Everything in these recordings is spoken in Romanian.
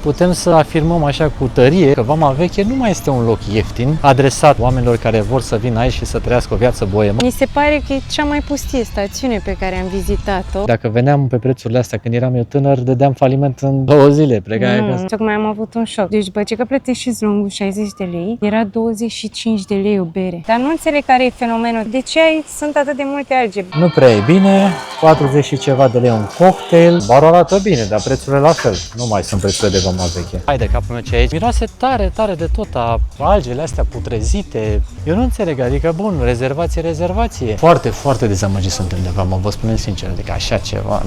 putem să afirmăm așa cu tărie că Vama Veche nu mai este un loc ieftin, adresat oamenilor care vor să vină aici și să trăiască o viață boemă. Mi se pare că e cea mai pustie stațiune pe care am vizitat-o. Dacă veneam pe prețurile astea când eram eu tânăr, dădeam faliment în 2 zile, plecai acasă. Tocmai am avut un șoc. Deci după ce că plătești șezlongul 60 de lei, era 25 de lei o bere. Dar nu înțeleg care e fenomenul. De ce sunt atât de multe alge? Nu prea e bine, 40 și ceva de lei un cocktail. Barul arată bine, dar prețurile la fel. Nu mai sunt prețurile de Vama Veche. Hai de capul meu ce aici. Miroase tare, tare de tot, algele astea putrezite. Eu nu înțeleg, adică bun, rezervație. Foarte, foarte dezamăgit suntem de Vama, vă spun sincer, adică așa ceva,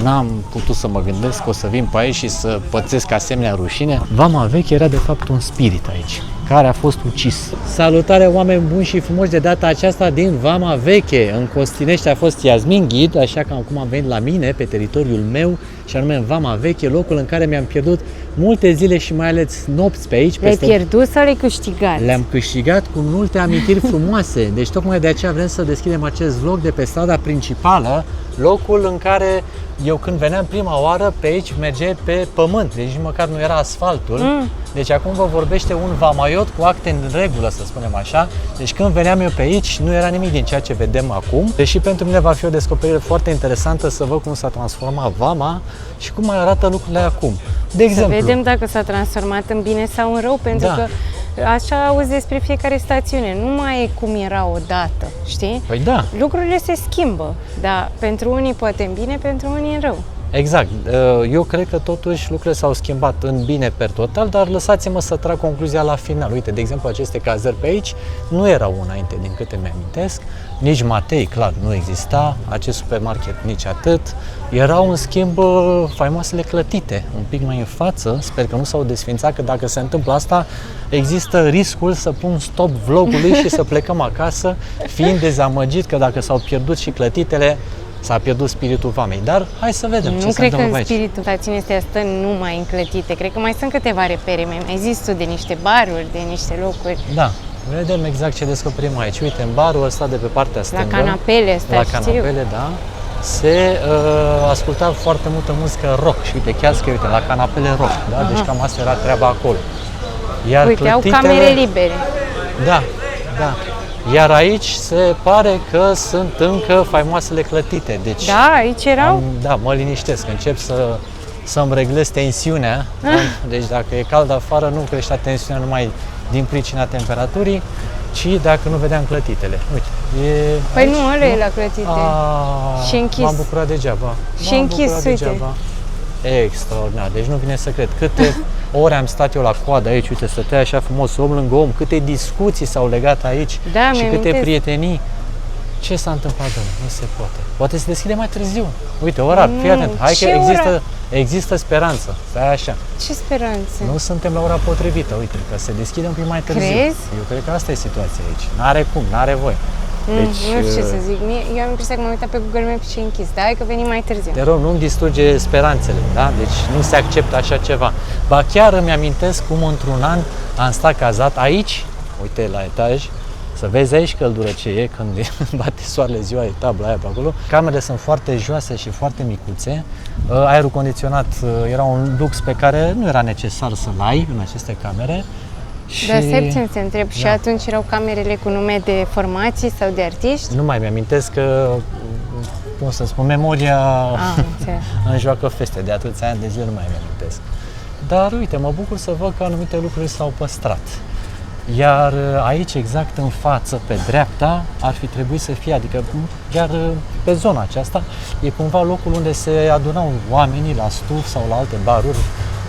n-am putut să mă gândesc că o să vin pe aici și să pățesc asemenea rușine. Vama Veche era de fapt un spirit aici, care a fost ucis. Salutare oameni buni și frumoși, de data aceasta din Vama Veche. În Costinești a fost Iasmin ghid, așa că acum am venit la mine, pe teritoriul meu, și anume în Vama Veche, locul în care mi-am pierdut multe zile și mai ales nopți pe aici. Le-ai pierdut sau le-ai câștigat? Le-am câștigat cu multe amintiri frumoase. Deci tocmai de aceea vrem să deschidem acest vlog de pe strada principală, locul în care eu când veneam prima oară pe aici merge pe pământ, deci nici măcar nu era asfaltul. Deci acum vă vorbește un vamaiot cu acte în regulă, să spunem așa. Deci când veneam eu pe aici nu era nimic din ceea ce vedem acum. Deși pentru mine va fi o descoperire foarte interesantă să văd cum s-a transformat Vama și cum mai arată lucrurile acum. De exemplu, să vedem dacă s-a transformat în bine sau în rău, pentru că așa auzi despre fiecare stațiune, nu mai e cum era odată, știi? Păi da. Lucrurile se schimbă, dar pentru unii poate în bine, pentru unii în rău. Exact. Eu cred că totuși lucrurile s-au schimbat în bine per total, dar lăsați-mă să trag concluzia la final. Uite, de exemplu, aceste cazări pe aici nu erau înainte, din câte mi-amintesc. Nici Matei, clar, nu exista, acest supermarket nici atât. Erau, în schimb, faimoasele clătite, un pic mai în față. Sper că nu s-au desfințat, că dacă se întâmplă asta, există riscul să pun stop vlogului și să plecăm acasă, fiind dezamăgit că dacă s-au pierdut și clătitele, s-a pierdut spiritul Vamei, dar hai să vedem ce se întâmplă aici. Nu cred că spiritul stațiunii astea stă numai înclătite, cred că mai sunt câteva repere, mai zis tu de niște baruri, de niște locuri. Da, vedem exact ce descoperim aici. Uite, în barul ăsta de pe partea stângă, la canapele astea, la canapele, da, se asculta foarte multă muzică rock și uite, chiar că uite, la canapele rock, da? Deci cam asta era treaba acolo. Iar uite, au camere libere. Da, da. Iar aici se pare că sunt încă faimoasele clătite. Deci, da, aici erau? Da, mă liniștesc, încep să-mi reglez tensiunea. Deci dacă e cald afară, nu creștea tensiunea numai din pricina temperaturii, ci dacă nu vedeam clătitele. Uite, păi aici, nu, ăla e la clătite. Și închis. M-am bucurat degeaba. Și închis, uite. Extraordinar, deci nu vine să cred câte ore am stat eu la coadă aici, uite, stătea așa frumos om lângă om, câte discuții s-au legat aici, da, și câte prietenii. Ce s-a întâmplat, domnule? Nu se poate. Poate se deschide mai târziu. Uite, orar, fii atent, hai că există speranță. Stai așa. Ce speranță? Nu suntem la ora potrivită, uite, că se deschide un pic mai târziu. Crezi? Eu cred că asta e situația aici. N-are cum, n-are voie. Deci, nu știu ce să zic, eu am impresia că m-am uitat pe Google Maps și închis, dar hai că venim mai târziu. Te rog, nu-mi distruge speranțele, da? Deci nu se acceptă așa ceva. Ba chiar îmi amintesc cum într-un an am stat cazat aici, uite la etaj, să vezi aici căldură ce e când bate soarele ziua, e tabla aia pe acolo. Camerele sunt foarte joase și foarte micuțe. Aerul condiționat era un lux pe care nu era necesar să-l ai în aceste camere. Dar se întreb, da. Și atunci erau camerele cu nume de formații sau de artiști? Nu mai mi-amintesc că, cum să spun, memoria îmi joacă feste, de atâția ani de zile nu mai mi-amintesc. Dar uite, mă bucur să văd că anumite lucruri s-au păstrat. Iar aici, exact în față, pe dreapta, ar fi trebuit să fie, adică chiar pe zona aceasta, e cumva locul unde se adunau oamenii la Stuf sau la alte baruri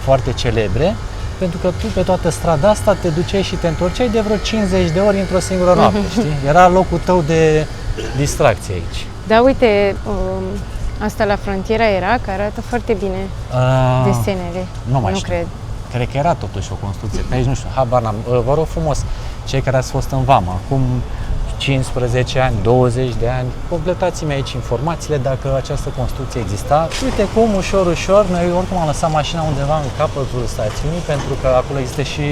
foarte celebre, pentru că tu pe toată strada asta te duceai și te întorceai de vreo 50 de ori într-o singură noapte, știi? Era locul tău de distracție aici. Da, uite, asta la frontiera era, că arată foarte bine desenele. Nu cred. Cred că era totuși o construcție. Pe aici nu știu, habar n-am. Vă rog frumos, cei care ați fost în Vama, acum 15 ani, 20 de ani, completați-mi aici informațiile dacă această construcție exista. Uite cum, ușor, ușor, noi oricum am lăsat mașina undeva în capătul stațiunii, pentru că acolo există și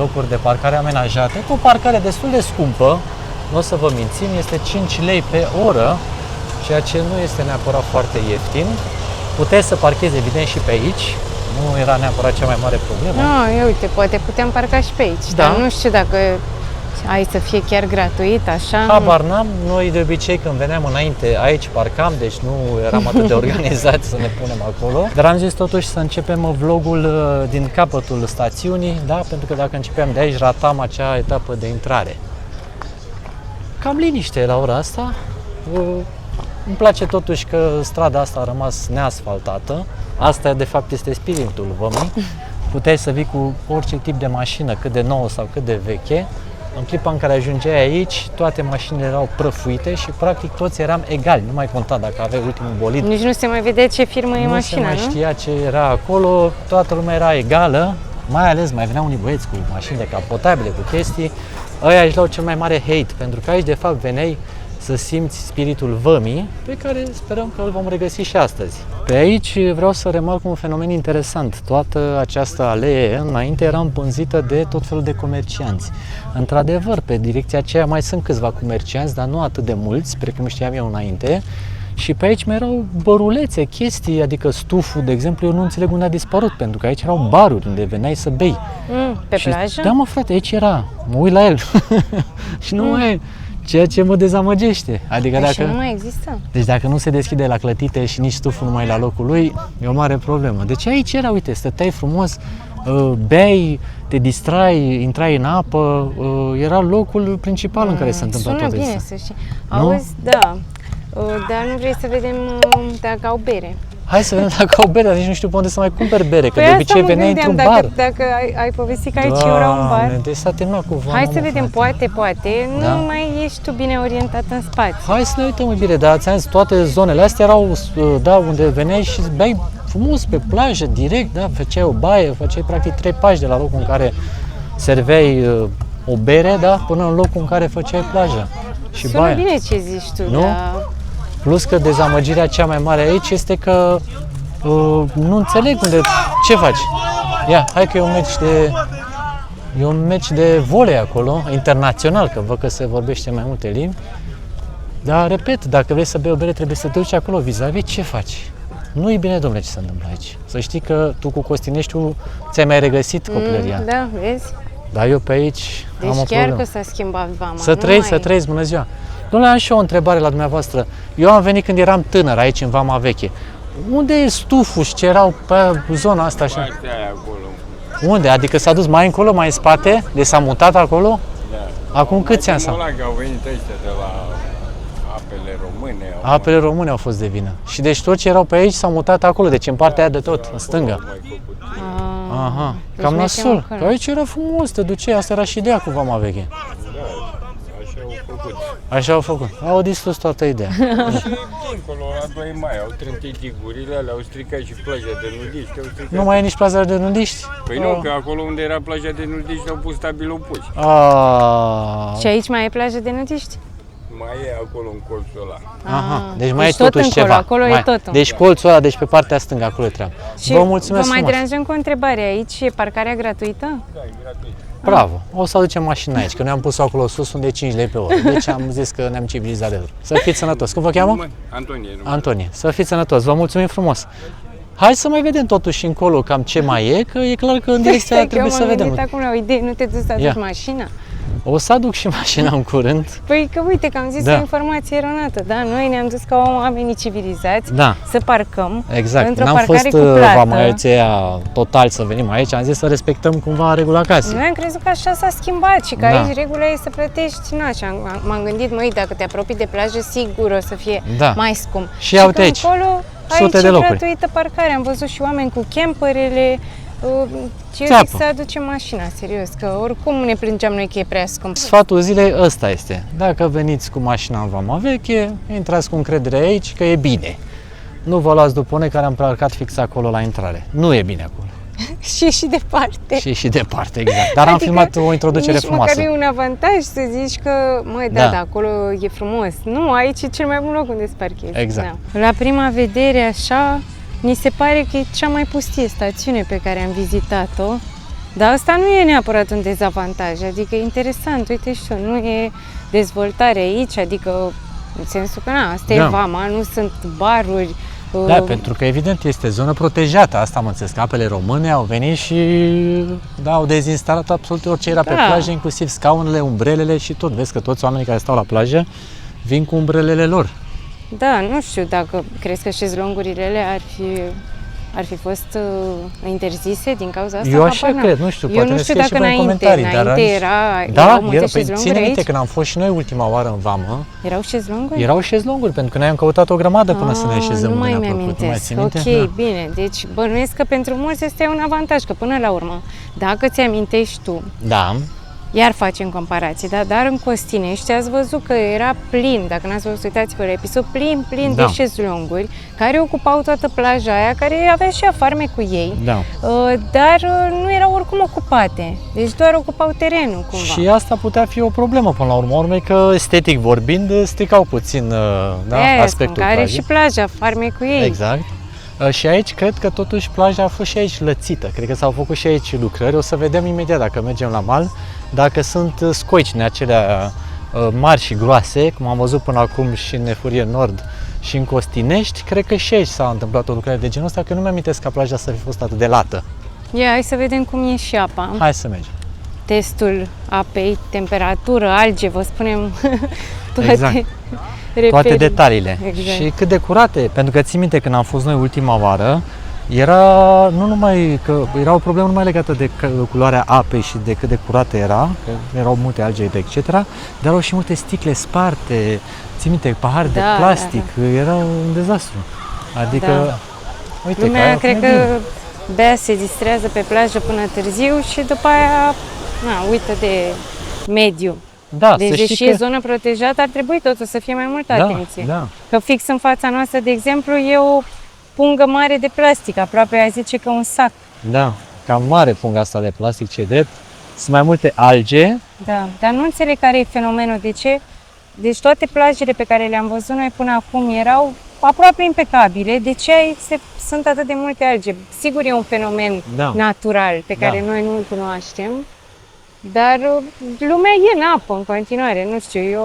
locuri de parcare amenajate, cu o parcare destul de scumpă, nu o să vă mințim, este 5 lei pe oră, ceea ce nu este neapărat foarte ieftin. Puteți să parchezi evident și pe aici, nu era neapărat cea mai mare problemă. Nu, uite, poate puteam parca și pe aici, Da. dar nu știu dacă ai să fie chiar gratuit, așa. Habar n-am, noi de obicei când veneam înainte aici parcam, deci nu eram atât de organizați să ne punem acolo. Dar am zis totuși să începem vlogul din capătul stațiunii, da? Pentru că dacă începeam de aici ratam acea etapă de intrare. Cam liniște la ora asta. Îmi place totuși că strada asta a rămas neasfaltată. Asta de fapt este spiritul vămii. Puteai să vii cu orice tip de mașină, cât de nouă sau cât de veche. În clipa în care ajungeai aici, toate mașinile erau prăfuite și practic toți eram egali. Nu mai conta dacă aveai ultimul bolid. Nici nu se mai vedea ce firmă e Nu mașina, se mai nu? știa ce era acolo, toată lumea era egală. Mai ales mai veneau unii băieți cu mașini decapotabile, cu chestii. Ăia își luau cel mai mare hate, pentru că aici de fapt veneai să simți spiritul vămii, pe care sperăm că îl vom regăsi și astăzi. Pe aici vreau să remarc un fenomen interesant. Toată această alee înainte era împânzită de tot felul de comercianți. Într-adevăr, pe direcția aceea mai sunt câțiva comercianți, dar nu atât de mulți, precum știam eu înainte. Și pe aici mai erau bărulețe, chestii, adică stuful, de exemplu, eu nu înțeleg unde a dispărut, pentru că aici erau baruri unde veneai să bei. Pe Și, plajă? da, mă, frate, aici era. Mă uit la el și nu mai e. Ceea ce mă dezamăgește. Adică Păi și dacă... nu mai există. Deci dacă nu se deschide la clătite și nici stuful nu mai e la locul lui, e o mare problemă. Deci aici era, uite, stăteai frumos, beai, te distrai, intrai în apă, era locul principal în care se întâmplă Sună toate bine, astea. să știi. Auzi, da. Dar nu vrei să vedem dacă au bere. Hai să vedem dacă au bere, dar nici nu știu pe unde să mai cumperi bere, că Păi de asta obicei mă veneai gândeam, într-un bar. dacă ai povestit că aici era un bar. Doamne, deci s-a terminat cu vama, Hai să mă, vedem, frate. poate, Da? nu mai ești tu bine orientat în spațiu. Hai să ne uităm, mă, bine, dar ți-am zis, toate zonele astea erau, da, unde veneai și beai frumos pe plajă, direct, da, făceai o baie, făceai practic 3 pași de la locul în care serveai o bere, da, până în locul în care făceai plajă și Sună baia. bine ce zici tu, Nu? dar Plus că dezamăgirea cea mai mare aici este că nu înțeleg unde, ce faci? Ia, hai că e un meci de volei acolo, internațional, că văd că se vorbește mai multe limbi. Dar, repet, dacă vrei să bei o bere, trebuie să te duci acolo vis-a-vis, ce faci? Nu e bine, domnule, ce se întâmplă aici. Să știi că tu cu Costineștiul ți-ai mai regăsit copilăria. Da, vezi? Dar eu pe aici Deci am o chiar problemă. că s-a schimbat vama. Să nu trăiți, mai- să trăiți, bună ziua! Domnule, am și eu o întrebare la dumneavoastră. Eu am venit când eram tânăr aici, în Vama Veche. Unde e stuful și ce erau pe zona asta așa? Astea acolo. Unde? Adică s-a dus mai încolo, mai în spate? Deci s-a mutat acolo? Da. Acum câți ani s-au? Ăla că au venit ăștia de la apele române. Apele române au fost de vină. Și deci tot ce erau pe aici s-au mutat acolo, deci în partea aia de tot, în stânga. Au mai făcut. Aha, Deci cam mergem nasul. acolo. Că aici era frumos, te duceai, asta era și ideea cu Vama Veche. Da, așa au făcut. Așa au făcut. Au distrus toată ideea. Și dincolo, la 2 mai, au trântit digurile alea, au stricat și plaja de nudiști, au stricat. Nu mai e nici plaza de nudiști? Păi nu, că acolo unde era plaja de nudiști au pus stabilul pus. Ah. Și aici mai e plajă de nudiști? Mai e acolo în colțul ăla. Aha, deci mai Deci e tot totuși încolo, ceva. acolo e mai. tot încolo. Deci colțul ăla, deci pe partea stângă, acolo e treaba. Și Vă mulțumesc vă mai frumos. deranjăm cu o întrebare. Aici e parcarea gratuită? Da, e gratuit. Bravo. O să aducem mașina aici, că noi am pus acolo sus unde e 5 lei pe oră. Deci am zis că ne-am civilizat de tot. Să fiți sănătos. Cum vă cheamă? Antonie, nu. Antonie. Să fiți sănătos. Vă mulțumim frumos. Hai să mai vedem totuși încolo cam ce mai e, că e clar că în direcția aia trebuie să Eu m-am vedem. gândit acum la o idee, nu te duci să Ia. aduci mașina? O să aduc și mașina în curând. Păi că uite că am zis Da. o informație eronată, da? Noi ne-am dus ca oamenii civilizați Da. să parcăm Exact. într-o N-am parcare fost cu plată. vamaioția total să venim aici, am zis să respectăm cumva regula casei. Noi am crezut că așa s-a schimbat și că Da. aici regula e să plătești, na, și m-am gândit, măi, dacă te apropii de plajă, sigur o să fie Da. mai scump. Și ia uite că aici, încolo, sute aici de e locuri. gratuită parcare, am văzut și oameni cu camperele, și eu Țeapă. zic să aducem mașina, serios, că oricum ne plângeam noi că e prea scump. Sfatul zilei ăsta este. Dacă veniți cu mașina în Vama Veche, intrați cu încredere aici că e bine. Nu vă luați după unei care am parcat fix acolo la intrare. Nu e bine acolo. Și departe. Și departe, exact. Dar am Adică filmat o introducere nici frumoasă. măcar nu e un avantaj să zici că, măi, Da. da, acolo e frumos. Nu, aici e cel mai bun loc unde să parchezi. Exact. Da. La prima vedere, așa, mi se pare că e cea mai pustie stațiune pe care am vizitat-o. Dar asta nu e neapărat un dezavantaj, adică e interesant, uite și tu, nu e dezvoltare aici, adică în sensul că, na, asta Da. e Vama, nu sunt baruri, Da, pentru că evident este zonă protejată, asta am înțeles, că apele române au venit și au dezinstalat absolut orice era pe plajă, inclusiv scaunele, umbrelele și tot. Vezi că toți oamenii care stau la plajă vin cu umbrelele lor. Da, nu știu dacă crezi că șezlongurile ar fi fost interzise din cauza asta. Eu așa cred, nu știu, poate ne scrieți și voi în comentarii. erau multe șezlonguri ține minte, aici? când am fost și noi ultima oară în vamă, Erau șezlonguri? erau șezlonguri, pentru că noi am căutat o grămadă până să ne așezăm nu unde mai ne-a plăcut. mi-amintesc. Nu mai ții minte? Ok, bine. Deci bănuiesc că pentru mulți este un avantaj, că până la urmă, dacă ți-amintești tu, Da. iar facem comparații, da? Dar în Costinești ați văzut că era plin, dacă n-ați văzut, uitați-vă la episod, plin Da. de șezlonguri care ocupau toată plaja aia, care avea și afarme cu ei, Da. dar nu erau oricum ocupate, deci doar ocupau terenul cumva. Și asta putea fi o problemă până la urmă, că estetic vorbind stricau puțin aspectul care plajei. și plaja, farme cu ei. Exact. Și aici cred că totuși plaja a fost și aici lățită. Cred că s-au făcut și aici lucrări. O să vedem imediat dacă mergem la mal, dacă sunt scoicine acelea mari și groase, cum am văzut până acum și în Nefurie Nord și în Costinești. Cred că și aici s-a întâmplat o lucrare de genul ăsta, că nu mi-amintesc ca plaja să fi fost atât de lată. Ia, hai să vedem cum e și apa. Hai să mergem. Testul apei, temperatură, alge, vă spunem toate. Exact. Toate detaliile. Exact. Și cât de curate, pentru că țin minte când am fost noi ultima vară, nu numai că era o problemă numai legată de culoarea apei și de cât de curată era, că erau multe alge, etc., dar erau și multe sticle sparte, țin minte, pahare de plastic, era un dezastru. Adică, uite, lumea cred că bea, se distrează pe plajă până târziu și după aia uită de mediu. Da, deci, deși că e zonă protejată, ar trebui totuși să fie mai multă atenție. Da. Că fix în fața noastră, de exemplu, e o pungă mare de plastic, aproape a zice că un sac. Da, cam mare punga asta de plastic, ce drept. Sunt mai multe alge. Da, dar nu înțeleg care e fenomenul, de ce? Deci toate plajele pe care le-am văzut noi până acum erau aproape impecabile, de ce sunt atât de multe alge? Sigur e un fenomen natural pe care noi nu-l cunoaștem, dar lumea e în apă în continuare, nu știu,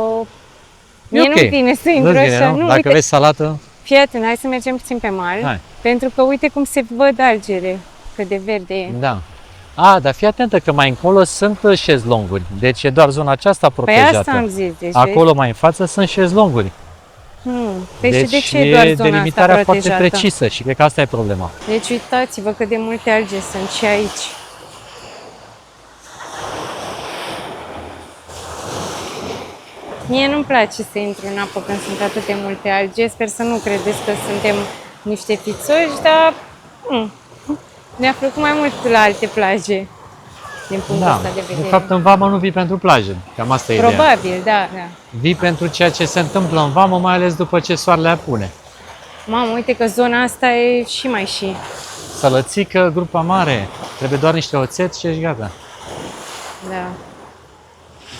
mie nu vine să intru așa. Nu? Dacă vezi salată... Fii atent, hai să mergem puțin pe mal, pentru că uite cum se văd algele, cât de verde e. Da. Dar fii atentă că mai încolo sunt șezlonguri, deci e doar zona aceasta protejată. Păi asta am zis. Deci acolo mai în față sunt șezlonguri. Deci de ce e doar zona delimitarea asta protejată? foarte precisă și cred că asta e problema. Deci uitați-vă cât de multe alge sunt și aici. Mie nu-mi place să intru în apă când sunt atât de multe alge. Sper să nu credeți că suntem niște fițoși, dar ne-a plăcut mai mult la alte plaje din punctul ăsta de vedere. De fapt, în vamă nu vii pentru plajă. Cam asta e Probabil, da. Vii pentru ceea ce se întâmplă în vamă, mai ales după ce soarele apune. Mamă, uite că zona asta e și mai și. Sălățică, grupa mare. Trebuie doar niște oțet și ești gata. Da.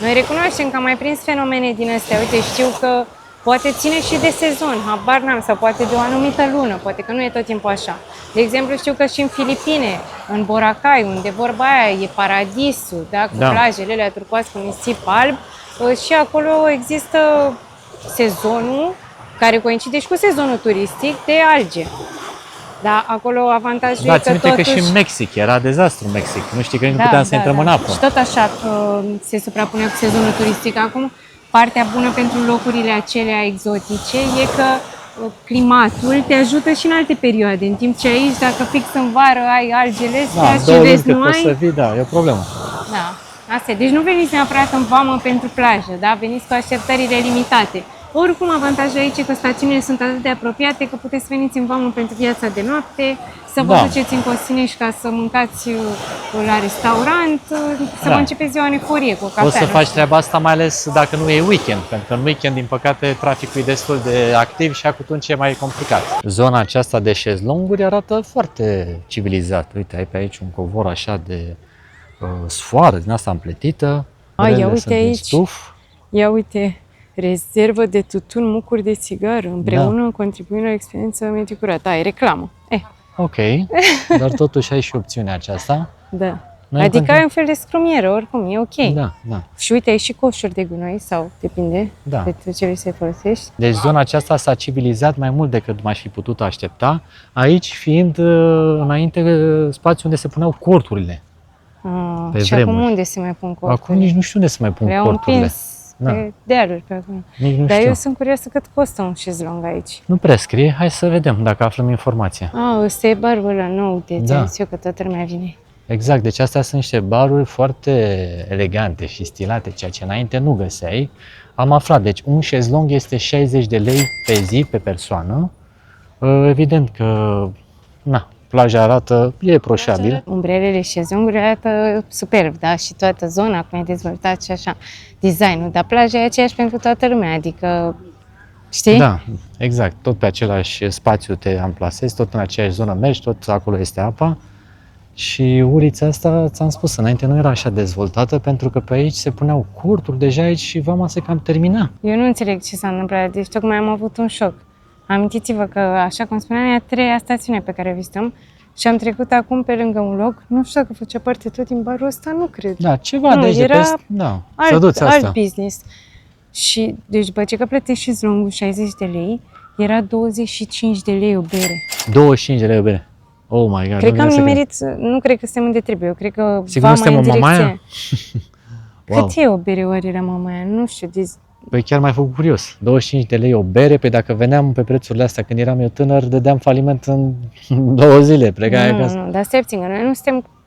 Noi recunoaștem că am mai prins fenomene din astea. Uite, știu că poate ține și de sezon, habar n-am, sau poate de o anumită lună, poate că nu e tot timpul așa. De exemplu, știu că și în Filipine, în Boracay, unde vorba aia e paradisul, da, cu plajele alea turcoase cu nisip alb, și acolo există sezonul care coincide și cu sezonul turistic de alge. Da, acolo avantajul e că totuși... că și în Mexic era dezastru în Mexic. Nu știi că nu puteam să intrăm în apă. Și tot așa se suprapune cu sezonul turistic. Acum, partea bună pentru locurile acelea exotice e că climatul te ajută și în alte perioade. În timp ce aici, dacă fix în vară ai algele astea și vezi nu ai... să vii, e o problemă. Da, asta e. Deci nu veniți neapărat în vamă pentru plajă, da? Veniți cu așteptările limitate. Oricum, avantajul aici e că stațiunile sunt atât de apropiate că puteți veniți în vamă pentru viața de noapte, să vă duceți în Costinești ca să mâncați la restaurant, să vă începeți ziua în eforie cu o cafea. Poți să faci treaba asta mai ales dacă nu e weekend, pentru că în weekend, din păcate, traficul e destul de activ și atunci e mai complicat. Zona aceasta de șezlonguri arată foarte civilizat. Uite, ai pe aici un covor așa de sfoară din asta împletită. Ia uite aici. Ia uite. Rezervă de tutun, mucuri de țigară, împreună contribuim la o experiență mediu curată. E reclamă. Ok, dar totuși ai și opțiunea aceasta. Da. Adică ai un fel de scrumieră, oricum, e ok. Da, da. Și uite, ai și coșuri de gunoi sau depinde Da. de ce vrei să folosești. Deci zona aceasta s-a civilizat mai mult decât m-aș fi putut aștepta, aici fiind înainte spațiu unde se puneau corturile. Pe Și vremuri. acum unde se mai pun corturile? Acum nici nu știu unde să mai pun Le-au corturile. împins Da. pe dealuri pe acolo. Nici nu Dar știu. eu sunt curioasă cât costă un șezlong aici. Nu prescrie, hai să vedem dacă aflăm informația. Ăsta e barul ăla nou, de Da. eu că toată lumea vine. Exact, deci astea sunt niște baruri foarte elegante și stilate, ceea ce înainte nu găseai. Am aflat, deci un șezlong este 60 de lei pe zi, pe persoană. Evident că, na, plaja arată, e proșabil. Umbrelele și șezlongurile arată superb, da? Și toată zona, cum e dezvoltat și așa, designul. Dar plaja e aceeași pentru toată lumea, adică, știi? Da, exact, tot pe același spațiu te amplasezi, tot în aceeași zonă mergi, tot acolo este apa. Și ulița asta, ți-am spus, înainte nu era așa dezvoltată, pentru că pe aici se puneau curturi deja aici și vama se cam termina. Eu nu înțeleg ce s-a întâmplat, deci tocmai am avut un șoc. Amintiți-vă că, așa cum spuneam, e a treia stațiune pe care o vizităm și am trecut acum pe lângă un loc, nu știu dacă făcea parte tot din barul ăsta, nu cred. Da, ceva Nu, de aici de era pe... Da, săduți asta. alt business. Și, deci, după ce că plătești șezlongul 60 de lei, era 25 de lei o bere. 25 de lei o bere. Oh my god. Cred că am nu nimerit, nu cred că suntem unde trebuie, eu cred că Sigur nu suntem în în Mamaia? direcție. Wow. Cât e o bere oare la Mamaia? Nu știu, deci, Păi chiar m-ai făcut curios. 25 de lei o bere, pe dacă veneam pe prețurile astea când eram eu tânăr, dădeam faliment în 2 zile, plecai acasă. nu, dar stai puțin, că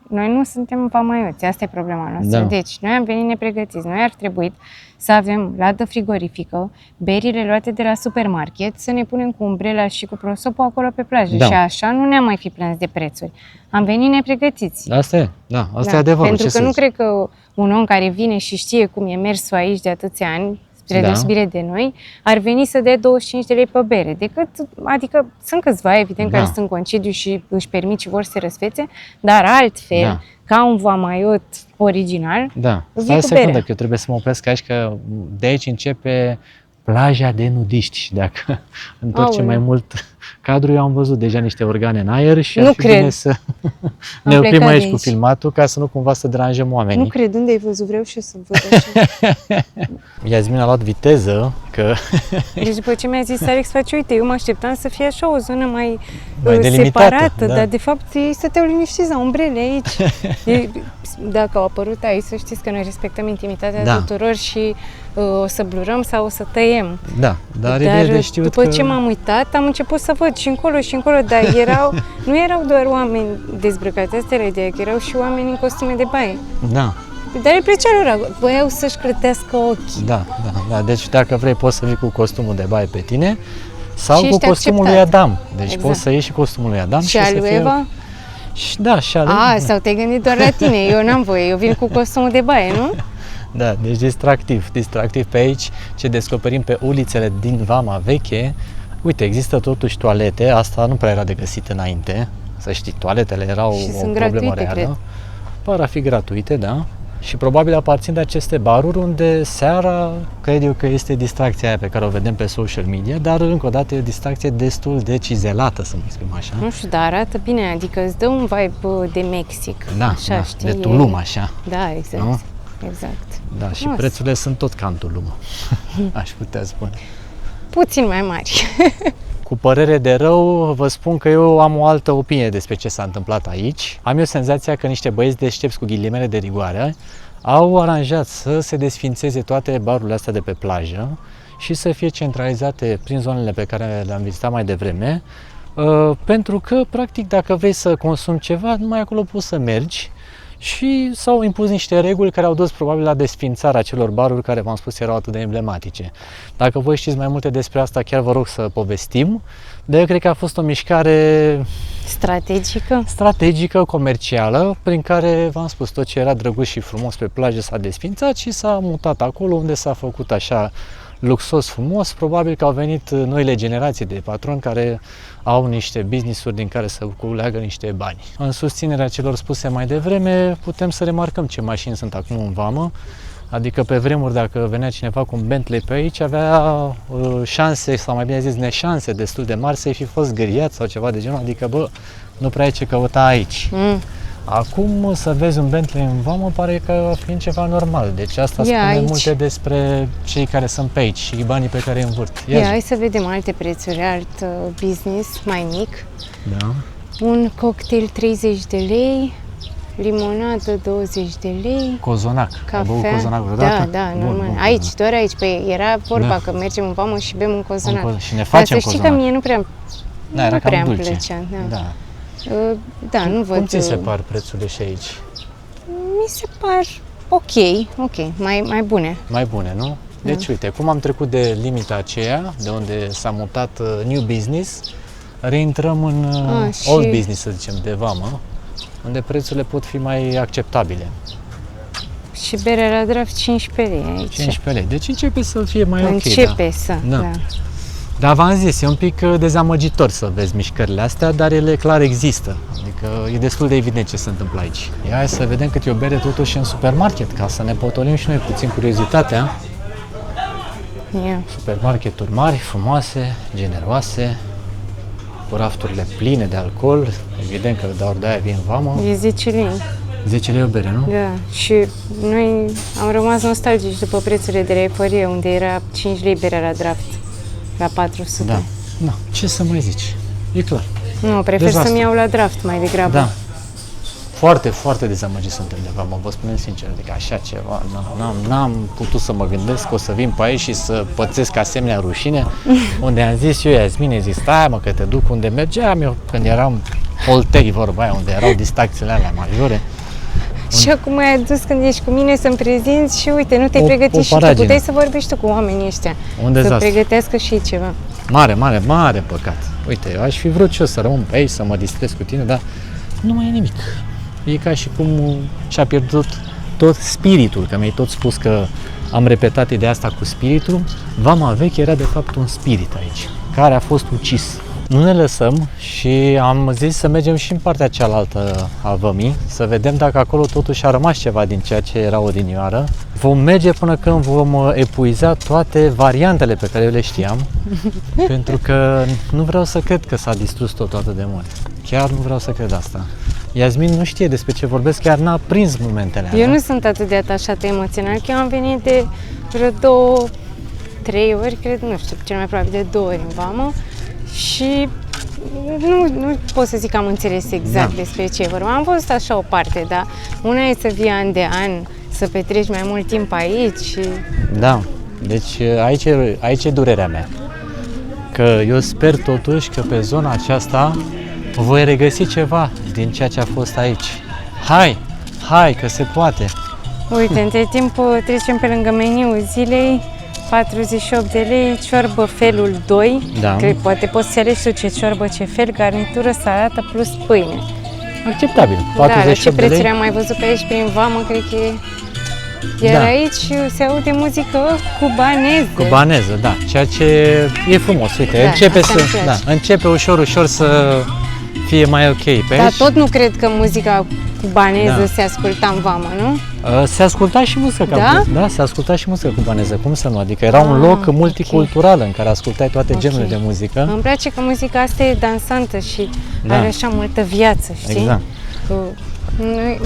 noi nu suntem vamaioți, asta e problema noastră. Da. Deci, noi am venit nepregătiți, noi ar trebui să avem ladă frigorifică, berile luate de la supermarket, să ne punem cu umbrela și cu prosopul acolo pe plajă Da. și așa nu ne-am mai fi plâns de prețuri. Am venit nepregătiți. Asta e, da, asta e adevărul. Pentru ce că să nu zici? cred că un om care vine și știe cum e mersul aici de atâția ani, spre Da. deosebire de noi, ar veni să dea 25 de lei pe bere. Adică sunt câțiva, evident, Da. care sunt în concediu și își permit și vor să se răsfețe, dar altfel, Da. ca un vamaiot original, Da, vii stai o cu secundă, berea. că eu trebuie să mă opresc aici, că de aici începe plaja de nudiști și dacă întorcem Aoleu. mai mult cadrul, eu am văzut deja niște organe în aer și Nu ar fi cred. bine să ne oprim plecat de aici cu aici. filmatul ca să nu cumva să deranjăm oamenii. nu cred, unde ai văzut, vreau și eu să văd așa. Iasmin a luat viteză, că Deci după ce mi-a zis Alex, face, uite, eu mă așteptam să fie așa o zonă mai, Mai delimitată, separată, da. dar de fapt ei stăteau liniștiți la umbrele aici. Dacă au apărut aici, să știți că noi respectăm intimitatea Da. tuturor și o să blurăm sau o să tăiem. da, dar e bine de știut după că... ce m-am uitat, am început să văd și încolo, dar nu erau doar oameni dezbrăcați, asta era ideea, că erau și oameni în costume de baie. Da, Dar le plăcea lor, voiau să-și clătească ochii. da, deci dacă vrei poți să vii cu costumul de baie pe tine sau Și cu ești costumul lui acceptat. Adam. Deci Exact. poți să iei și costumul lui Adam Și al să lui fie... Eva? Și, da, și al lui A, sau te-ai gândit doar la tine, eu n-am voie, eu vin cu costumul de baie, nu? Da, deci distractiv pe aici, ce descoperim pe ulițele din Vama Veche. Uite, există totuși toalete, asta nu prea era de găsit înainte, să știi, toaletele erau Și o sunt problemă gratuite, reală. cred. Par a fi gratuite, da. Și probabil aparțin de aceste baruri unde seara, cred eu că este distracția aia pe care o vedem pe social media, dar încă o dată e o distracție destul de cizelată, să mă exprim așa. Nu știu, dar arată bine, adică îți dă un vibe de Mexic. Da, așa, da, știi? de Tulum așa. Da, exact. Nu? Exact. Da, și Frumos. prețurile sunt tot ca în Tulum, aș putea spune. Puțin mai mari. Cu părere de rău, vă spun că eu am o altă opinie despre ce s-a întâmplat aici. Am eu senzația că niște băieți deștepți cu ghilimele de rigoare au aranjat să se desfințeze toate barurile astea de pe plajă și să fie centralizate prin zonele pe care le-am vizitat mai devreme, pentru că, practic, dacă vrei să consumi ceva, numai acolo poți să mergi. Și s-au impus niște reguli care au dus probabil la desfințarea acelor baruri care, v-am spus, erau atât de emblematice. Dacă voi știți mai multe despre asta, chiar vă rog să povestim. Dar eu cred că a fost o mișcare strategică, comercială, prin care, v-am spus, tot ce era drăguț și frumos pe plajă s-a desfințat și s-a mutat acolo unde s-a făcut așa luxos, frumos. Probabil că au venit noile generații de patroni care au niște business-uri din care să culeagă niște bani. În susținerea celor spuse mai devreme, putem să remarcăm ce mașini sunt acum în vamă. Adică pe vremuri, dacă venea cineva cu un Bentley pe aici, avea șanse, sau mai bine zis neșanse destul de mari să-i fi fost gâriat sau ceva de genul. Adică, bă, nu prea ai ce căuta aici. Acum să vezi un Bentley în vamă pare că fiind ceva normal. Deci asta spune aici. multe despre cei care sunt pe aici și banii pe care îi învârt. Ia, hai să vedem alte prețuri, alt business mai mic. Da. Un cocktail 30 de lei, limonadă 20 de lei, Cozonac. Ai băut cafea. cozonac vreodată? Da, Bun, normal. bun, Aici, doar aici. Păi era vorba Da. că mergem în vamă și bem un cozonac. Și ne Dar facem să știi că cozonac. mie nu prea, Da, era nu cam prea îmi dulce. plăcea. Da, Da. Da, nu văd. Cum ți se par prețurile și aici? Mi se par ok, mai bune. Mai bune, nu? Deci, uite, cum am trecut de limita aceea, de unde s-a mutat new business, reintrăm în și- old business, să zicem, de vamă, unde prețurile pot fi mai acceptabile. Și berea la draft 15 lei aici. 15 lei. Deci începe să fie mai ok. Începe să, Da. da. Dar v-am zis, e un pic dezamăgitor să vezi mișcările astea, dar ele clar există. Adică e destul de evident ce se întâmplă aici. Ia hai să vedem cât e o bere totuși în supermarket, ca să ne potolim și noi puțin curiozitatea. Ia. Supermarketuri mari, frumoase, generoase, cu rafturile pline de alcool. Evident că doar de-aia vin vamă. E 10 lei. 10 lei o bere, nu? Da, și noi am rămas nostalgici după prețurile de la Eforie, unde era 5 lei berea la draft, la 400. Da. Na, ce să mai zici? E clar. Nu, prefer Dezastru. să-mi iau la draft mai degrabă. Da. Foarte, foarte dezamăgit suntem de vamă, vă spunem sincer, adică așa ceva, n-am putut să mă gândesc că o să vin pe aici și să pățesc asemenea rușine, unde am zis eu, Iasmine, zic, stai mă că te duc unde mergeam eu când eram Oltei, vorba aia, unde erau distracțiile alea majore. Și acum ai adus când ești cu mine să-mi prezinți și uite, nu te-ai O pregătit și tu paragină. puteai să vorbești tu cu oamenii ăștia. Un să dezastru. pregătească și ei ceva. Mare, mare, mare păcat. Uite, eu aș fi vrut și eu să rămân pe aici, să mă distrez cu tine, dar nu mai e nimic. E ca și cum și-a pierdut tot spiritul, că mi-ai tot spus că am repetat ideea asta cu spiritul. Vama veche era de fapt un spirit aici, care a fost ucis. Nu ne lăsăm și am zis să mergem și în partea cealaltă a vămii, să vedem dacă acolo totuși a rămas ceva din ceea ce era odinioară. Vom merge până când vom epuiza toate variantele pe care eu le știam, pentru că nu vreau să cred că s-a distrus totul atât de mult. Chiar nu vreau să cred asta. Iasmin nu știe despre ce vorbesc, chiar n-a prins momentele alea. Eu nu sunt atât de atașată emoțional, că eu am venit de vreo 2-3 ori, cred, nu știu, cel mai probabil de 2 ori în vamă și nu pot să zic că am înțeles exact despre ce e vorba. Am văzut așa o parte, dar una e să vii an de an, să petreci mai mult timp aici și... Da, deci aici e durerea mea. Că eu sper totuși că pe zona aceasta voi regăsi ceva din ceea ce a fost aici. Hai, că se poate. Uite, între timp trecem pe lângă meniul zilei, 48 de lei, ciorbă felul 2, Da. Cred, poate poți să alegi tu ce ciorbă, ce fel, garnitură, salată plus pâine. Acceptabil. Da, la ce 48 de prețuri lei. am mai văzut pe aici prin vamă, cred că e... Iar Da. aici se aude muzică cubaneză. Cubaneză, da. Ceea ce e frumos. Uite, Da, începe asta îmi place. începe ușor să fie mai ok pe Dar aici. tot nu cred că muzica cubaneză Da. se asculta în vamă, nu? Se asculta și muzică. Da? Da, se asculta și muzică cubaneză. Cum să nu? Adică era un loc multicultural în care ascultai toate genurile de muzică. Îmi place că muzica asta e dansantă și Da. are așa multă viață, știi? Exact. Că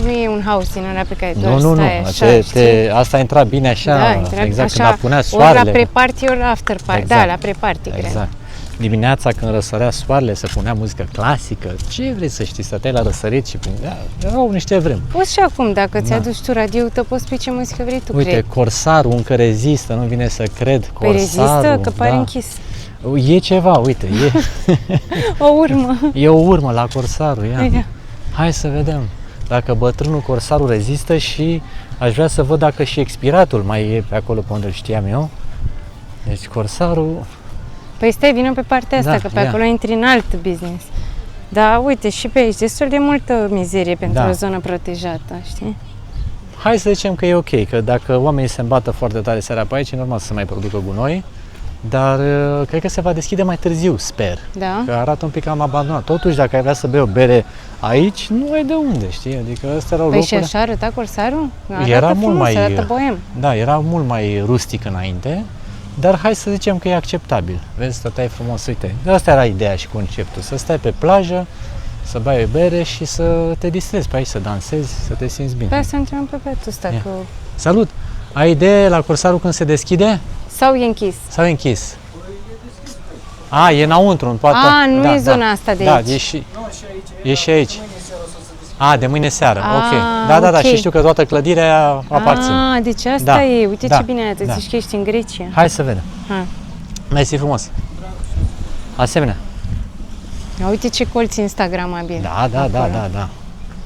nu e un house din ăla pe care doar Nu. stai așa, știi? Asta intra bine așa, Da, intra exact așa, când apunea ori soarele. la pre-party, ori la after-party. Exact. Da, la pre-party, cred. Exact. Dimineața când răsărea soarele se punea muzică clasică. Ce vrei să știi? Stăteai la răsărit și erau niște vremi. Poți și acum, dacă ți-aduci tu radio te poți spui ce muzică vrei tu, Uite, cred. Corsarul încă rezistă, nu vine să cred. Păi rezistă, Corsarul, că pare da. închis. E ceva, uite, O urmă. e o urmă la Corsarul, ia. Ia. Hai să vedem dacă bătrânul Corsarul rezistă și aș vrea să văd dacă și expiratul mai e pe acolo pe unde îl știam eu. Deci Corsarul, Păi stai, vină pe partea asta, Da, că pe ia. acolo intri în alt business. Da, uite, și pe aici, destul de multă mizerie pentru Da. o zonă protejată, știi? hai să zicem că e ok, că dacă oamenii se îmbată foarte tare seara pe aici, e normal să se mai producă gunoi, dar cred că se va deschide mai târziu, sper. Da? Că arată un pic cam abandonat. Totuși, dacă ai vrea să bei o bere aici, nu ai de unde, știi? Adică astea erau Păi și locuri. așa arăta Corsarul? Arată Era frumos, mult mai- arată boem. Da, era mult mai rustic înainte, dar hai să zicem că e acceptabil. Vezi, stăteai frumos, uite. Asta era ideea și conceptul, să stai pe plajă, să bei o bere și să te distrezi pe aici, să dansezi, să te simți bine. Pe asta întrebăm pe băiatul ăsta, Ia. că... Salut! Ai idee la Corsarul când se deschide? Sau e închis? Sau e închis? A, e înăuntru, în poate. A, nu e zona asta de aici. Da, e și aici. A, de mâine seară, ok. Da, ok. și știu că toată clădirea aparține. Ah, deci asta e. Uite ce bine arată. da. Zici că ești în Grecia. Hai să vedem. Ha. Mersi frumos. Asemenea. Uite ce colț Instagramabil. Da.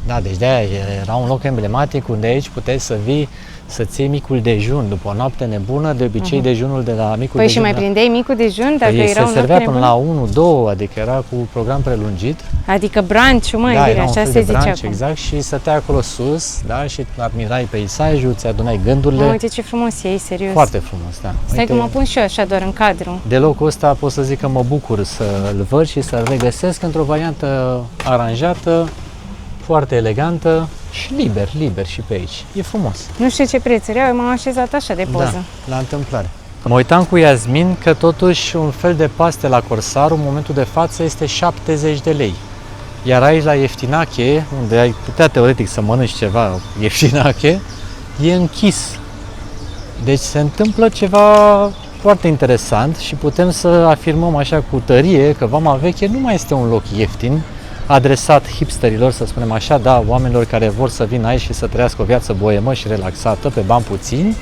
Da, deci de-aia era un loc emblematic unde aici puteai să vii să-ți iei micul dejun. După o noapte nebună, de obicei dejunul de la micul Păi dejun... și mai prindeai micul dejun dacă Păi era un se servea noapte până nebună? la 1-2, adică era cu program prelungit. Adică brunch-ul, măi, Da, bine, era un așa fel se de zice brunch, acum. exact, și stăteai acolo sus, da, și admirai peisajul, ți adunai gândurile. Mă, uite ce frumos e, serios. Foarte frumos, da. Stai că mă pun și eu așa doar în cadru. De locul ăsta pot să zic că mă bucur să-l văd și să-l regăsesc într-o variantă aranjată, foarte elegantă și liber și pe aici. E frumos. Nu știu ce prețuri au, m-am așezat așa de poză. Da, la întâmplare. Mă uitam cu Iasmin că totuși un fel de paste la Corsaru în momentul de față este 70 de lei. Iar aici la Ieftinache, unde ai putea teoretic să mănânci ceva Ieftinache, e închis. Deci se întâmplă ceva foarte interesant și putem să afirmăm așa cu tărie că Vama Veche nu mai este un loc ieftin, adresat hipsterilor, să spunem așa, da, oamenilor care vor să vină aici și să trăiască o viață boemă și relaxată, pe bani puțini,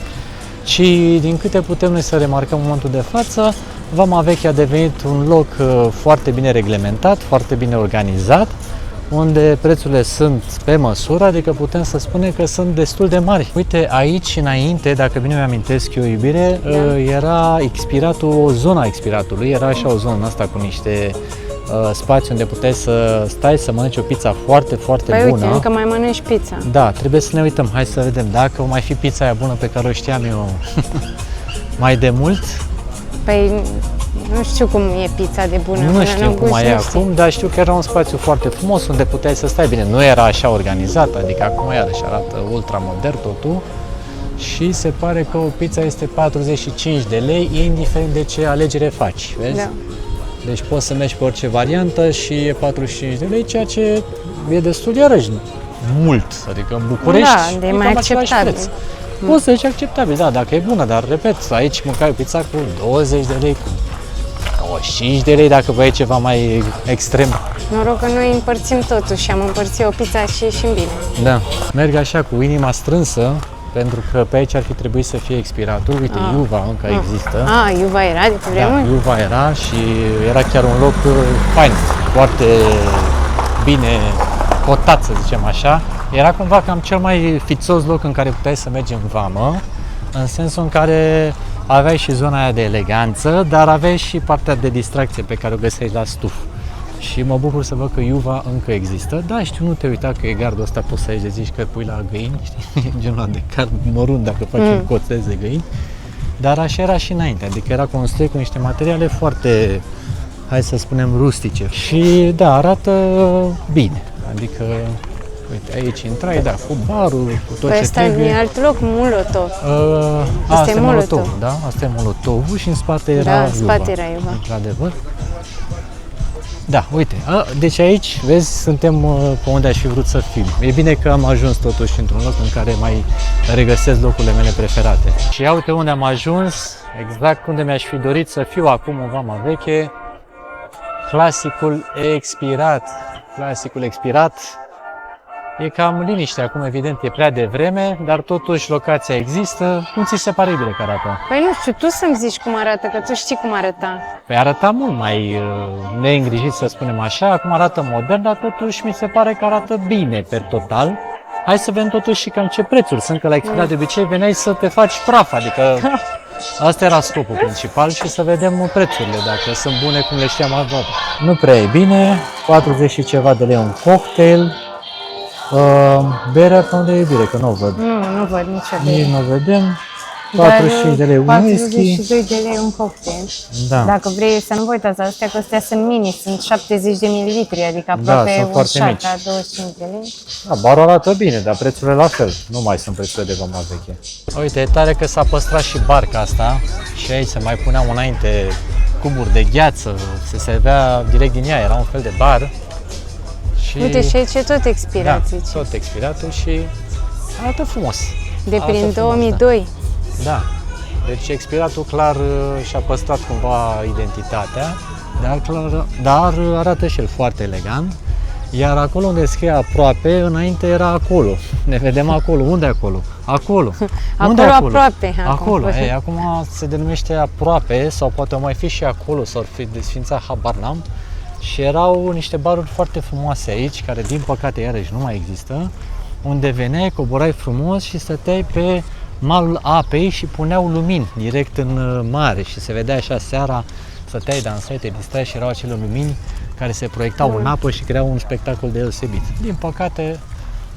ci din câte putem noi să remarcăm în momentul de față, Vama Veche a devenit un loc foarte bine reglementat, foarte bine organizat, unde prețurile sunt pe măsură, adică putem să spunem că sunt destul de mari. Uite, aici înainte, dacă bine mi-amintesc eu, iubire, era expiratul, zona expiratului, era așa o zonă asta cu niște spații unde puteai să stai să mănânci o pizza foarte, foarte Păi bună. uite, încă mai mănânci pizza. Da, trebuie să ne uităm, hai să vedem dacă o mai fi pizza aia bună pe care o știam eu mai de mult. Păi nu știu cum e pizza de bună. Nu știu cum mai e acum, dar știu că era un spațiu foarte frumos unde puteai să stai bine. Nu era așa organizat, adică acum iarăși arată ultramodern totul. Și se pare că o pizza este 45 de lei, indiferent de ce alegere faci, vezi? Da. Deci poți să mergi pe orice variantă și e 45 de lei, ceea ce e destul iarăși mult, adică în București Da, e mai cam același acceptabil. preț. Poți să zici acceptabil, da, dacă e bună, dar repet, aici mâncai o pizza cu 20 de lei, cu 25 de lei, dacă vrei ceva mai extrem. Noroc că noi împărțim totul și am împărțit o pizza și ieșim bine. Da, merg așa cu inima strânsă, pentru că pe aici ar fi trebuit să fie expiratul. Uite, Iuva încă există. Iuva era de pe Da, vremuri? Iuva era și era chiar un loc fain, foarte bine cotat, să zicem așa. Era cumva cam cel mai fițos loc în care puteai să mergi în vamă, în sensul în care aveai și zona aia de eleganță, dar aveai și partea de distracție pe care o găseai la stuf. Și mă bucur să văd că Iuva încă există. Da, știu, nu te uita că e gardul ăsta, poți să ieși de zici că pui la găini, știi? Genul ăla de gard mărunt dacă faci un coțeț de găini. Dar așa era și înainte, adică era construit cu niște materiale foarte, hai să spunem, rustice. Și da, arată bine, adică, uite, aici intrai, da, cu barul, cu tot Păi ce ăsta trebuie. e alt loc, Molotov. Asta e Molotov. Molotov, da? Asta e Molotovul și în spate era Da, în Iuva. spate era Iuva. Într-adevăr. Da, uite, deci aici, vezi, suntem pe unde aș fi vrut să fim. E bine că am ajuns totuși într-un loc în care mai regăsesc locurile mele preferate. Și ia uite unde am ajuns, exact unde mi-aș fi dorit să fiu acum în Vama Veche. Clasicul expirat. Clasicul expirat. E cam liniște acum, evident, e prea devreme, dar totuși locația există. Cum ți se pare, iubire, că arată? Păi nu știu, tu să-mi zici cum arată, că tu știi cum arăta. Păi arăta mult mai neîngrijit, să spunem așa, acum arată modern, dar totuși mi se pare că arată bine per total. Hai să vedem totuși și cam ce prețuri sunt, că la expirat de obicei veneai să te faci praf, adică asta era scopul principal și să vedem prețurile, dacă sunt bune cum le știam adevărat. Nu prea e bine, 40 și ceva de lei un cocktail. Berea pe unde e, iubire, că nu o văd. Nu văd nicio Nici nu o vedem. Dar 45 de lei un whisky. 42 de lei un cocktail. Da. Dacă vrei să nu vă uitați la astea, că astea sunt mini, sunt 70 de mililitri, adică aproape sunt un foarte shot mici. la 25 de lei. Da, barul arată bine, dar prețurile la fel. Nu mai sunt prețurile de Vama Veche. Uite, e tare că s-a păstrat și barca asta și aici se mai puneau înainte cuburi de gheață, se servea direct din ea, era un fel de bar. Și Uite, și aici e tot expirat, da, zice. tot expiratul și arată frumos. De Arată prin frumos, 2002. Da. Deci expiratul clar și-a păstrat cumva identitatea, dar arată și el foarte elegant. Iar acolo unde scrie aproape, înainte era acolo. Ne vedem acolo. Unde e acolo? Acolo. Unde e Acolo aproape. Acolo. Ei, acum se denumește aproape sau poate o mai fi și acolo sau fi desfințat, habar n-am. Și erau niște baruri foarte frumoase aici, care din păcate iarăși nu mai există, unde veneai, coborai frumos și stăteai pe malul apei și puneau lumini direct în mare și se vedea așa seara, stăteai, dansai, te distrai și erau acele lumini care se proiectau în apă și creau un spectacol deosebit. Din păcate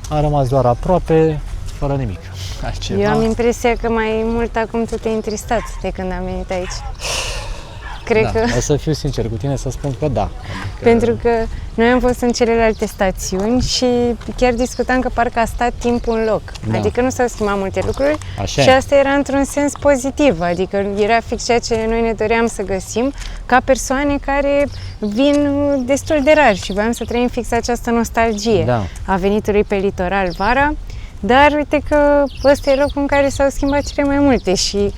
a rămas doar aproape, fără nimic altceva. Eu am impresia că mai mult acum tu te-ai întristat de când am venit aici. Cred Da, că... o să fiu sincer cu tine să spun că da. Adică... Pentru că noi am fost în celelalte stațiuni și chiar discutam că parcă a stat timpul în loc. Da. Adică nu s-au schimbat multe lucruri Așa și e. asta era într-un sens pozitiv. Adică era fix ceea ce noi ne doream să găsim ca persoane care vin destul de rar și voiam să trăim fix această nostalgie Da. a venitului pe litoral vara. Dar uite că ăsta e locul în care s-au schimbat cele mai multe și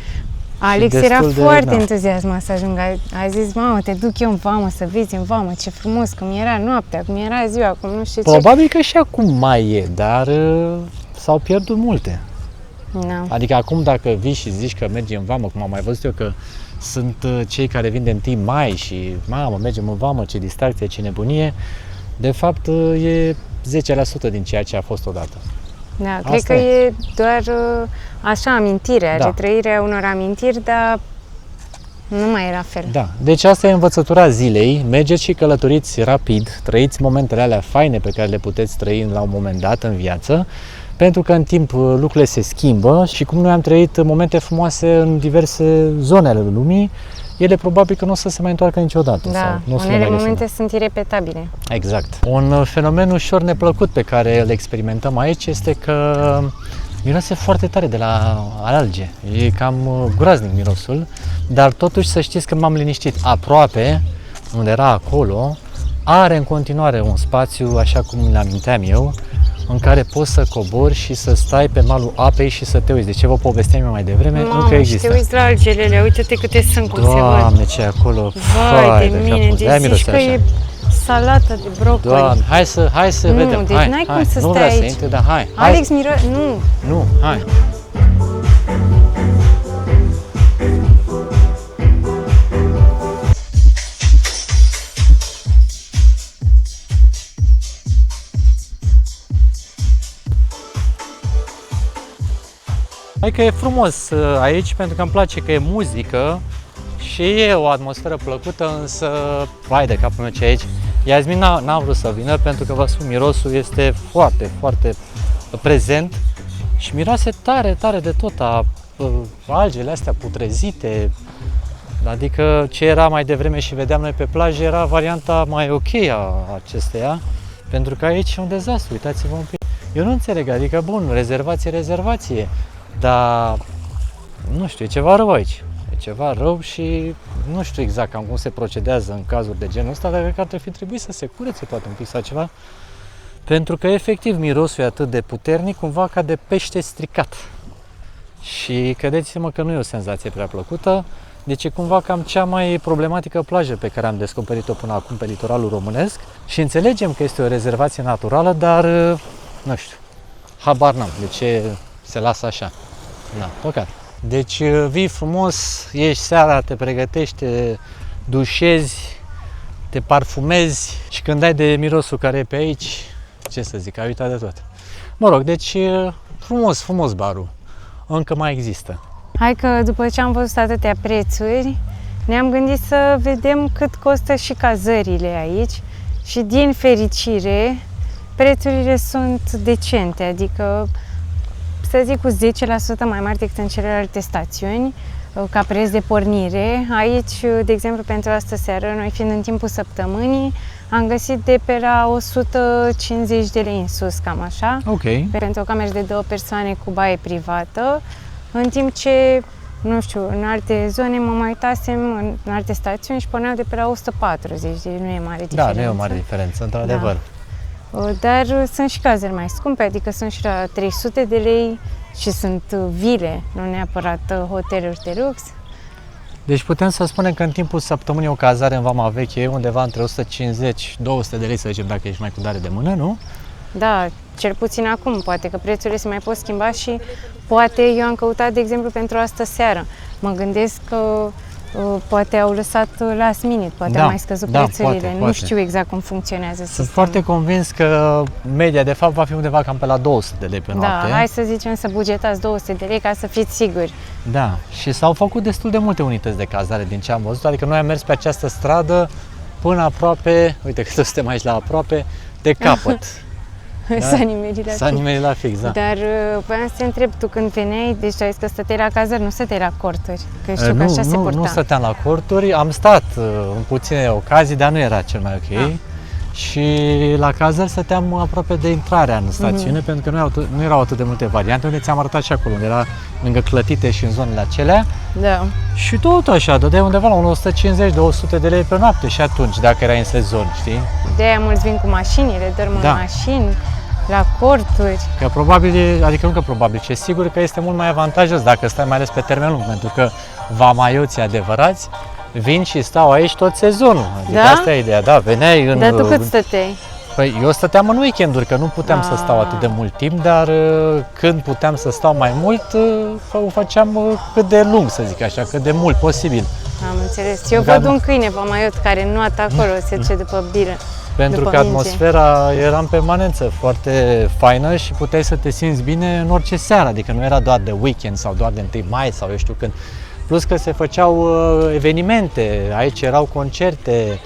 Alex era foarte entuziasmat să ajungă. A zis, mamă, te duc eu în vamă să vezi în vamă ce frumos, cum era noaptea, cum era ziua, cum nu știu ce. Probabil că și acum mai e, dar s-au pierdut multe. Da. Adică acum dacă vii și zici că mergi în vamă, cum am mai văzut eu că sunt cei care vin de 1 mai și mamă, mergem în vamă, ce distracție, ce nebunie, de fapt e 10% din ceea ce a fost odată. Da, cred că e doar așa amintirea, retrăirea unor amintiri, dar nu mai era fel. Da, deci asta e învățătura zilei, mergeți și călătoriți rapid, trăiți momentele alea faine pe care le puteți trăi la un moment dat în viață, pentru că în timp lucrurile se schimbă și cum noi am trăit momente frumoase în diverse zone ale lumii, ele probabil că nu o să se mai întoarcă niciodată. Da, sau nu o să unele le mai momente sunt irepetabile. Exact. Un fenomen ușor neplăcut pe care îl experimentăm aici este că miroase foarte tare de la alge. E cam groaznic mirosul, dar totuși să știți că m-am liniștit. Aproape, unde era acolo, are în continuare un spațiu, așa cum îl aminteam eu, în care poți să cobori și să stai pe malul apei și să te uiți. De ce vă povesteam eu mai devreme? Nu că există. Și te uiți la algelele, uite-te câte sunt, cum se văd. Doamne, ce e acolo. Vai de mine, deci zici că e salată de brocoli. Doamne, hai să vedem. Deci hai, n-ai hai. cum să nu stai vreau aici. Să intru, dar hai. Alex, Nu, hai. Hai că e frumos aici pentru că îmi place că e muzică și e o atmosferă plăcută, însă, vai de capul meu ce e aici. Iasmin n-a vrut să vină pentru că, vă spun, mirosul este foarte, foarte prezent și miroase tare, tare de tot, algele astea putrezite, adică ce era mai devreme și vedeam noi pe plajă era varianta mai ok a acesteia, pentru că aici e un dezastru, uitați-vă un pic. Eu nu înțeleg, adică bun, rezervație, dar nu știu, e ceva rău aici. E ceva rău și nu știu exact cam cum se procedează în cazuri de genul ăsta, dar cred că ar trebui să se curețe poate un pic sau ceva. Pentru că efectiv mirosul e atât de puternic, cumva ca de pește stricat. Și credeți-mă că nu e o senzație prea plăcută, deci e cumva cam cea mai problematică plajă pe care am descoperit-o până acum pe litoralul românesc. Și înțelegem că este o rezervație naturală, dar nu știu, habar n-am de ce se lasă așa. Da, păcat. Deci vii frumos, ieși seara, te pregătești, te dușezi, te parfumezi și când dai de mirosul care e pe aici, ce să zic, ai uitat de tot. Mă rog, deci frumos barul. Încă mai există. Hai că după ce am văzut atâtea prețuri, ne-am gândit să vedem cât costă și cazările aici și din fericire prețurile sunt decente, adică să zic cu 10% mai mari decât în celelalte stațiuni ca preț de pornire. Aici, de exemplu, pentru astă seară, noi fiind în timpul săptămânii, am găsit de pe la 150 de lei în sus, cam așa. Ok. Pentru o cameră de 2 persoane cu baie privată, în timp ce, nu știu, în alte zone mă mai uitasem, în alte stațiuni și porneau de pe la 140, deci nu e mare diferență. Da, nu e o mare diferență, într-adevăr. Dar sunt și cazări mai scumpe, adică sunt și la 300 de lei și sunt vile, nu neapărat hoteluri de lux. Deci putem să spunem că în timpul săptămânii o cazare în Vama Veche e undeva între 150-200 de lei, să zicem, dacă ești mai cu dare de mână, nu? Da, cel puțin acum, poate că prețurile se mai pot schimba și poate eu am căutat, de exemplu, pentru astă seară. Mă gândesc că poate au lăsat last minute, poate au mai scăzut prețurile, nu știu exact cum funcționează sistemul. Sunt foarte convins că media de fapt va fi undeva cam pe la 200 de lei pe noapte. Da, hai să zicem să bugetați 200 de lei ca să fiți siguri. Da, și s-au făcut destul de multe unități de cazare din ce am văzut, adică noi am mers pe această stradă până aproape, uite că suntem aici la aproape, de capăt. Da? S-a nimerit la S-a nimerit la fix, da. Dar voiam să te întreb, tu când veneai, deci tu ai zis că stăteai la cazări, nu stăteai la corturi, că știu că așa se purta. Nu stăteam la corturi, am stat în puține ocazii, dar nu era cel mai ok. Și la cazări stăteam aproape de intrarea în stațiune, pentru că nu erau atât de multe variante, unde ți-am arătat și acolo, unde era lângă clătite și în zonele acelea. Da. Și tot așa, dădeai undeva la 150-200 de lei pe noapte și atunci, dacă erai în sezon, știi? De-aia mulți vin cu mașinile, dorm în mașini, la corturi. Că probabil, adică nu că probabil, ci sigur că este mult mai avantajos dacă stai mai ales pe termen lung, pentru că vamaioții adevărați vin și stau aici tot sezonul. Adică asta e ideea, da, veneai în... Dar tu cât stăteai? Păi eu stăteam în weekenduri, că nu puteam să stau atât de mult timp, dar când puteam să stau mai mult, o făceam cât de lung, să zic așa, cât de mult posibil. Am înțeles. Eu văd un câine vamaiot care nuată acolo, se duce după biră. Pentru că atmosfera era în permanență foarte faină și puteai să te simți bine în orice seară, adică nu era doar de weekend sau doar de 1 mai sau eu știu când. Plus că se făceau evenimente, aici erau concerte,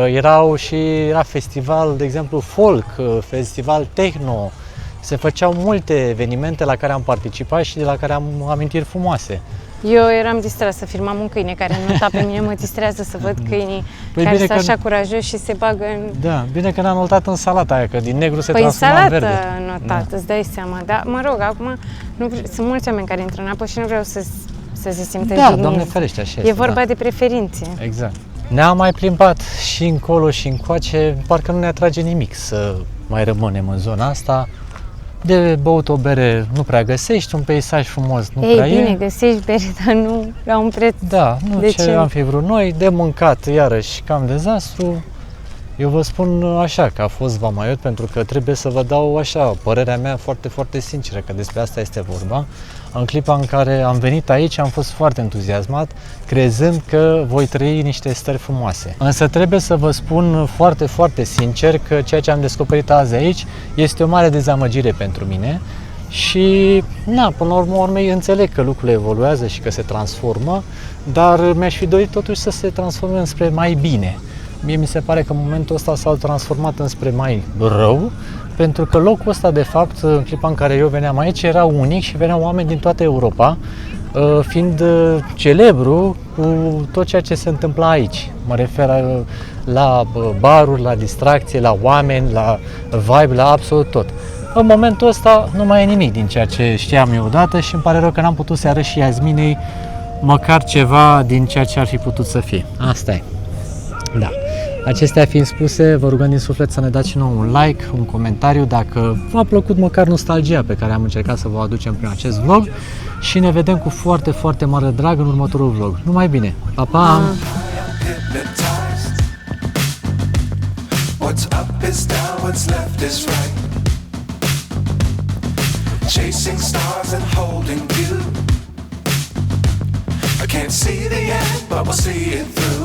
era festival, de exemplu, folk, festival techno. Se făceau multe evenimente la care am participat și de la care am amintiri frumoase. Eu eram distrasă, filmam un câine care nota pe mine, mă distrează să văd câinii care sunt așa curajoși și se bagă în... Da, bine că n-am notat în salata aia, că din negru se transforma în verde. Păi salată notat, îți dai seama, dar mă rog, acum sunt mulți oameni care intră în apă și nu vreau să se simtă jigniți. Da, Doamne ferește, așa este. E vorba de preferințe. Exact. Ne-am mai plimbat și încolo și încoace, parcă nu ne atrage nimic să mai rămânem în zona asta. De băut o bere nu prea găsești, un peisaj frumos nu prea e. Ei, bine, găsești bere, dar nu la un preț. Da, nu ce am fi vrut noi, de mâncat iarăși cam dezastru. Eu vă spun așa că a fost vamaiot pentru că trebuie să vă dau așa părerea mea foarte, foarte sinceră, că despre asta este vorba. În clipa în care am venit aici am fost foarte entuziasmat, crezând că voi trăi niște stări frumoase. Însă trebuie să vă spun foarte, foarte sincer că ceea ce am descoperit azi aici este o mare dezamăgire pentru mine și, până la urmă înțeleg că lucrurile evoluează și că se transformă, dar mi-aș fi dorit totuși să se transforme înspre mai bine. Mie mi se pare că în momentul ăsta s-au transformat înspre mai rău, pentru că locul ăsta, de fapt, în clipa în care eu veneam aici, era unic și veneau oameni din toată Europa, fiind celebru cu tot ceea ce se întâmpla aici. Mă refer la baruri, la distracție, la oameni, la vibe, la absolut tot. În momentul ăsta nu mai e nimic din ceea ce știam eu odată și îmi pare rău că n-am putut să arăt și Iasminei măcar ceva din ceea ce ar fi putut să fie. Asta e. Da. Acestea fiind spuse, vă rugăm din suflet să ne dați și nouă un like, un comentariu dacă v-a plăcut măcar nostalgia pe care am încercat să vă aducem prin acest vlog și ne vedem cu foarte, foarte mare drag în următorul vlog. Numai bine! Pa, pa! Chasing stars and holding you. I can't see the end, but we'll see it through.